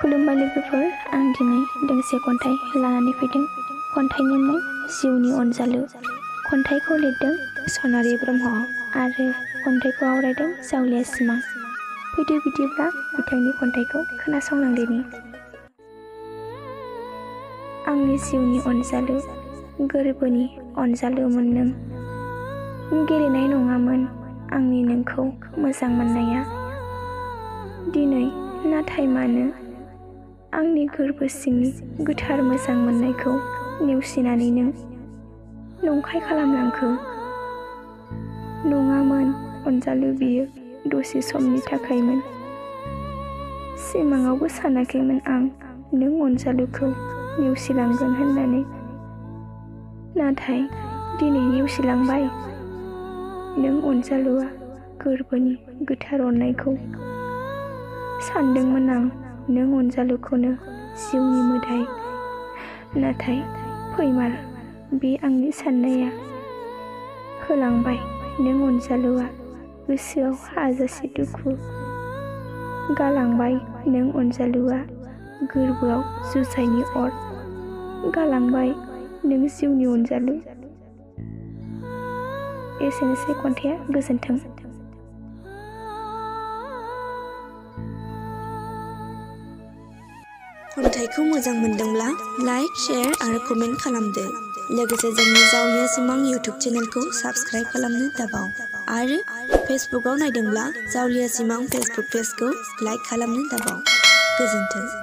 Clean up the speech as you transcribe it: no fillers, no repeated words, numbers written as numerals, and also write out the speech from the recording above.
खुलुमबाय लोगोफोर, आं दिनै दोंसे खन्थाइ लानानै फैदों। खन्थाइनि मुं जिउनि अनजालु। खन्थाइखौ लिरदों सनारि ब्रह्म आरो खन्थाइखौ आवरायदों जावलिया सिमां। फैदो बिदिब्ला बिथांनि खन्थाइखौ खोनासंलांदिनि। आंनि जिउनि अनजालु, गोरबोनि अनजालुमोन नों। गेलेनाय नङामोन आंनि नोंखौ मोजां मोननाया। दिनै नाथाय मानो आंनि गोरबो सिंनि गोथार मोजां मोननायखौ नेवसिनानै नों नंखाय खालामलांखो। नङामोन अनजालु बियो दसे समनि थाखायमोन। सिमाङावबो सानाखैमोन आं नों अनजालुखौ नेवसिलांगोन होननानै। नाथाय दिनै नेवसिलांबाय नों अनजालुआ गोरबोनि गोथार अननायखौ। सानदोंमोन आं नों अनजालुखौनो जिउनि मोदाय। नाथाय फैमार बे आंनि साननाया। होलांबाय नों अनजालुआ गोसोआव हाजासे दुखु। गालांबाय नों अनजालुआ गोरबोआव जुजाइनि अर। गालांबाय नों जिउनि अनजालु। एसेनोसै खन्थाइया, गोजोन्थों। खन्थाइखौ मोजां मोनदोंब्ला लाइक, शेयार आरो कमेन्ट खालामदो। लोगोसे जोंनि जावलिया सिमां इउटुब चेनेलखौ साबस्क्राइब खालामनो दाबाव। आरो फेसबुकआव नायदोंब्ला जावलिया सिमां फेसबुक पेजखौ लाइक खालामनो दाबाव। गोजोन्थों।